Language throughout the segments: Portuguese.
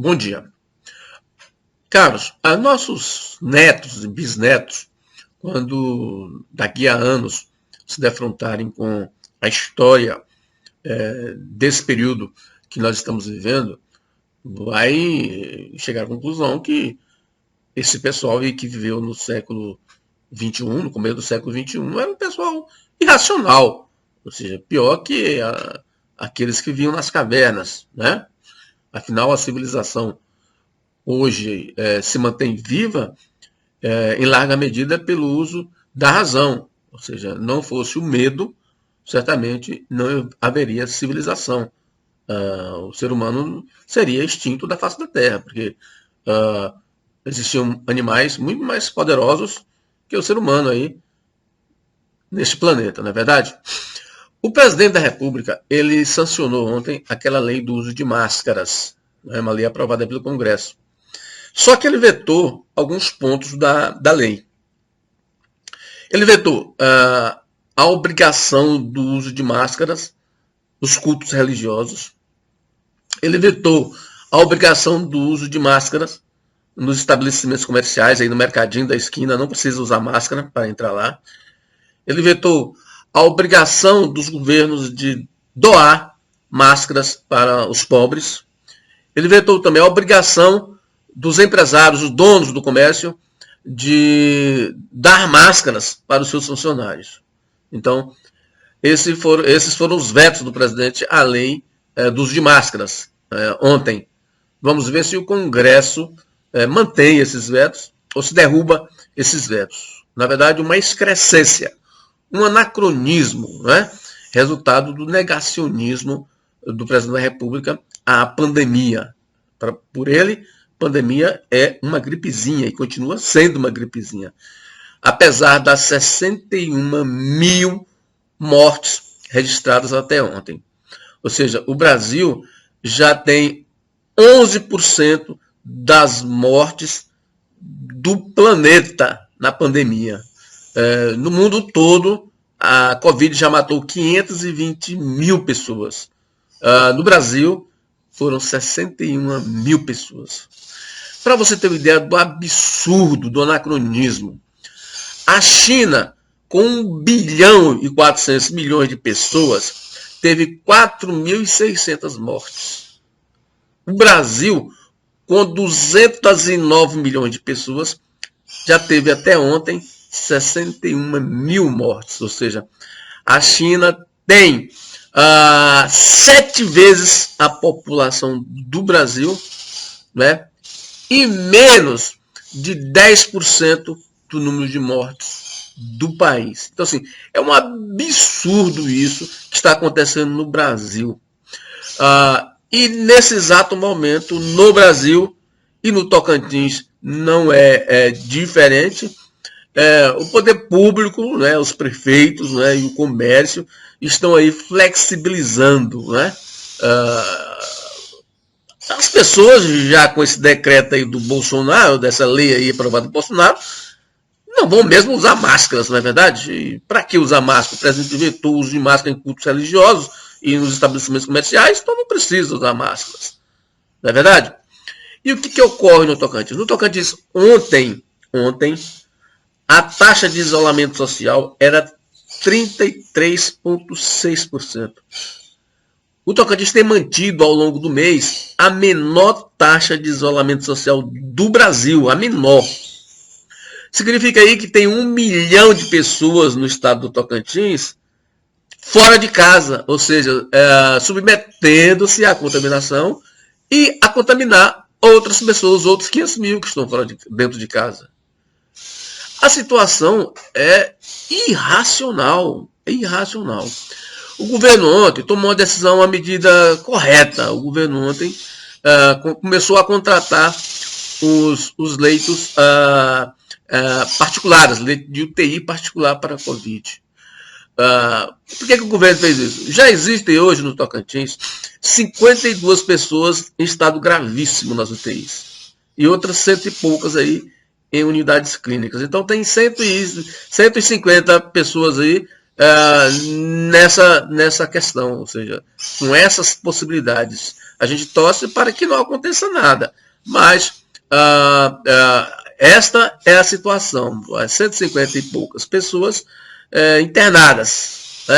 Bom dia. Caros, a nossos netos e bisnetos, quando daqui a anos se defrontarem com a história desse período que nós estamos vivendo, vai chegar à conclusão que esse pessoal aí que viveu no século XXI, no começo do século XXI, era um pessoal irracional, ou seja, pior que aqueles que viviam nas cavernas, né? Afinal, a civilização hoje se mantém viva em larga medida pelo uso da razão. Ou seja, não fosse o medo, certamente não haveria civilização. O ser humano seria extinto da face da Terra, porque existiam animais muito mais poderosos que o ser humano aí neste planeta, não é verdade? O presidente da República, ele sancionou ontem aquela lei do uso de máscaras, uma lei aprovada pelo Congresso. Só que ele vetou alguns pontos da lei. Ele vetou a obrigação do uso de máscaras nos cultos religiosos. Ele vetou a obrigação do uso de máscaras nos estabelecimentos comerciais, aí no mercadinho da esquina, não precisa usar máscara para entrar lá. Ele vetou a obrigação dos governos de doar máscaras para os pobres. Ele vetou também a obrigação dos empresários, os donos do comércio, de dar máscaras para os seus funcionários. Então, esses foram os vetos do presidente à lei do uso de máscaras ontem. Vamos ver se o Congresso mantém esses vetos ou se derruba esses vetos. Na verdade, uma excrescência, um anacronismo, né? Resultado do negacionismo do presidente da República à pandemia. Por ele, pandemia é uma gripezinha e continua sendo uma gripezinha. Apesar das 61 mil mortes registradas até ontem. Ou seja, o Brasil já tem 11% das mortes do planeta na pandemia. No mundo todo, a Covid já matou 520 mil pessoas. No Brasil, foram 61 mil pessoas. Para você ter uma ideia do absurdo, do anacronismo, a China, com 1 bilhão e 400 milhões de pessoas, teve 4.600 mortes. O Brasil, com 209 milhões de pessoas, já teve até ontem 61 mil mortes. Ou seja, a China tem 7 vezes a população do Brasil, né? E menos de 10% do número de mortes do país. Então, assim, é um absurdo isso que está acontecendo no Brasil. E nesse exato momento, no Brasil e no Tocantins, não é diferente. O poder público, né, os prefeitos, né, e o comércio estão aí flexibilizando, né, as pessoas já com esse decreto aí do Bolsonaro, dessa lei aí aprovada do Bolsonaro, não vão mesmo usar máscaras, não é verdade? Para que usar máscara? O presidente vetou o uso de máscara em cultos religiosos e nos estabelecimentos comerciais, então não precisa usar máscaras, não é verdade? E o que ocorre no Tocantins? No Tocantins, ontem, a taxa de isolamento social era 33,6%. O Tocantins tem mantido ao longo do mês a menor taxa de isolamento social do Brasil, a menor. Significa aí que tem 1 milhão de pessoas no estado do Tocantins fora de casa, ou seja, submetendo-se à contaminação e a contaminar outras pessoas, outros 500 mil que estão dentro de casa. A situação é irracional, O governo ontem tomou uma decisão, uma medida correta. O governo ontem começou a contratar os leitos particulares, leito de UTI particular para a Covid. Por que o governo fez isso? Já existem hoje no Tocantins 52 pessoas em estado gravíssimo nas UTIs. E outras 100 e poucas aí em unidades clínicas. Então tem 150 pessoas aí nessa questão, ou seja, com essas possibilidades A gente torce para que não aconteça nada. Mas esta é a situação. 150 e poucas pessoas internadas.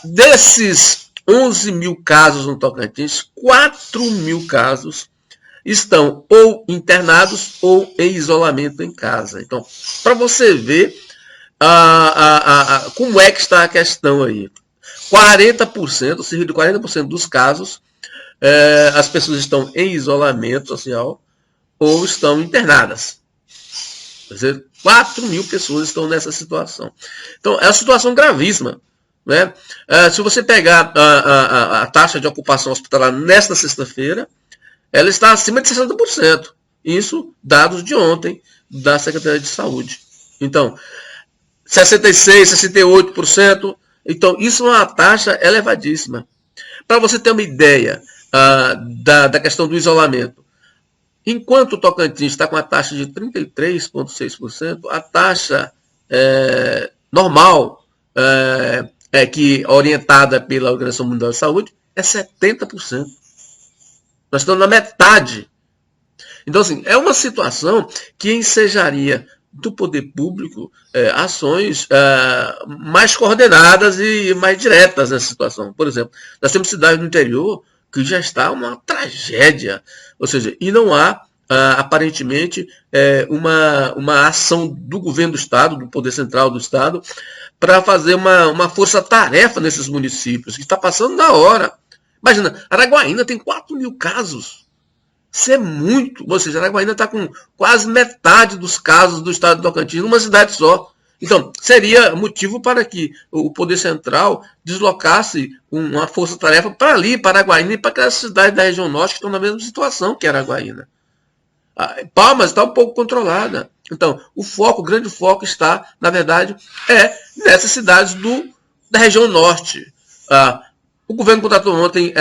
Desses 11 mil casos no Tocantins, 4 mil casos estão ou internados ou em isolamento em casa. Então, para você ver como é que está a questão aí. 40%, cerca de 40% dos casos, as pessoas estão em isolamento social ou estão internadas. Quer dizer, 4 mil pessoas estão nessa situação. Então, é uma situação gravíssima. Né? Se você pegar a taxa de ocupação hospitalar nesta sexta-feira, ela está acima de 60%. Isso, dados de ontem, da Secretaria de Saúde. Então, 66%, 68%. Então, isso é uma taxa elevadíssima. Para você ter uma ideia da questão do isolamento, enquanto o Tocantins está com a taxa de 33,6%, a taxa normal, que orientada pela Organização Mundial de Saúde, é 70%. Nós estamos na metade. Então, assim, é uma situação que ensejaria do poder público ações mais coordenadas e mais diretas nessa situação. Por exemplo, nós temos cidades no interior que já está uma tragédia. Ou seja, e não há, aparentemente, uma ação do governo do Estado, do poder central do Estado, para fazer uma força-tarefa nesses municípios, que está passando da hora. Imagina, Araguaína tem 4 mil casos. Isso é muito. Ou seja, Araguaína está com quase metade dos casos do estado do Tocantins numa cidade só. Então, seria motivo para que o Poder Central deslocasse uma força-tarefa para ali, para Araguaína e para aquelas cidades da região norte que estão na mesma situação que Araguaína. Palmas está um pouco controlada. Então, o grande foco está, na verdade, nessas cidades da região norte. O governo contratou ontem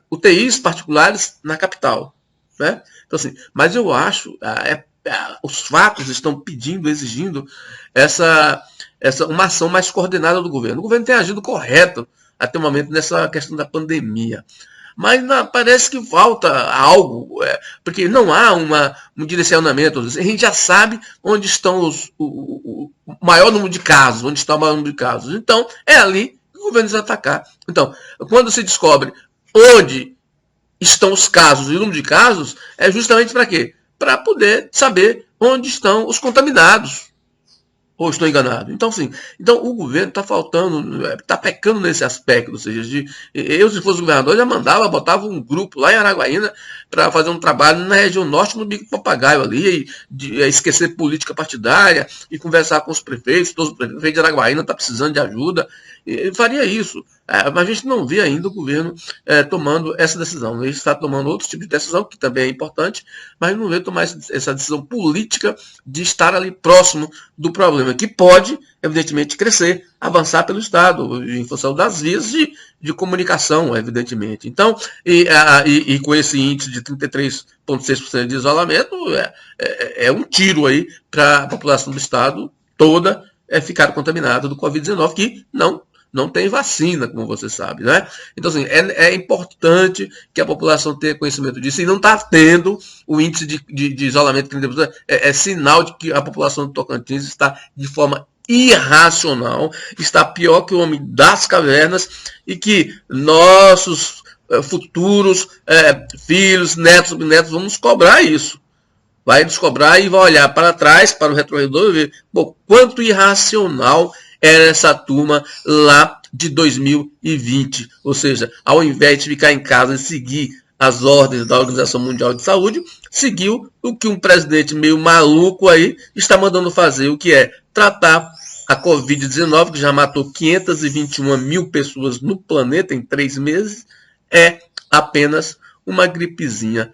UTIs particulares na capital. Né? Então, assim, mas eu acho, os fatos estão pedindo, exigindo uma ação mais coordenada do governo. O governo tem agido correto até o momento nessa questão da pandemia. Mas parece que falta algo, porque não há um direcionamento. A gente já sabe onde estão o maior número de casos, onde está o maior número de casos. Então, é ali que o governo vai atacar. Então, quando se descobre onde estão os casos e o número de casos, é justamente para quê? Para poder saber onde estão os contaminados. Ou estou enganado? Então, sim. Então, o governo está faltando, está pecando nesse aspecto. Ou seja, eu, se fosse governador, já botava um grupo lá em Araguaína para fazer um trabalho na região norte, no bico papagaio ali, esquecer política partidária e conversar com os prefeitos. Todos os prefeitos de Araguaína estão precisando de ajuda. Ele faria isso. Mas a gente não vê ainda o governo tomando essa decisão. Ele está tomando outro tipo de decisão, que também é importante, mas não vê tomar essa decisão política de estar ali próximo do problema, que pode, evidentemente, crescer, avançar pelo Estado, em função das vias de comunicação, evidentemente. Então, e com esse índice de 33,6% de isolamento, é um tiro aí para a população do Estado toda ficar contaminada do Covid-19, que não tem vacina, como você sabe, né? Então, assim, é importante que a população tenha conhecimento disso, e não está tendo o índice de isolamento de 30%. É sinal de que a população do Tocantins está de forma irracional, está pior que o homem das cavernas, e que nossos futuros filhos, netos, bisnetos, vamos cobrar isso. Vai nos cobrar e vai olhar para trás, para o retrovisor, e ver quanto irracional era essa turma lá de 2020. Ou seja, ao invés de ficar em casa e seguir as ordens da Organização Mundial de Saúde, seguiu o que um presidente meio maluco aí está mandando fazer, o que é tratar a Covid-19, que já matou 521 mil pessoas no planeta em 3 meses, é apenas uma gripezinha.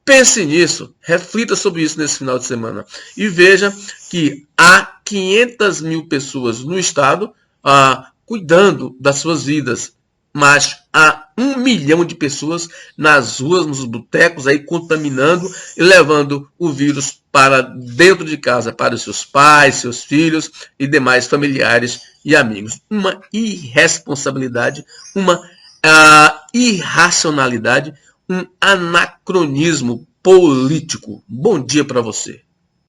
Pense nisso, reflita sobre isso nesse final de semana e veja que há 500 mil pessoas no estado cuidando das suas vidas, mas há 1 milhão de pessoas nas ruas, nos botecos, aí contaminando e levando o vírus para dentro de casa, para os seus pais, seus filhos e demais familiares e amigos. Uma irresponsabilidade, uma irracionalidade um anacronismo político. Bom dia para você.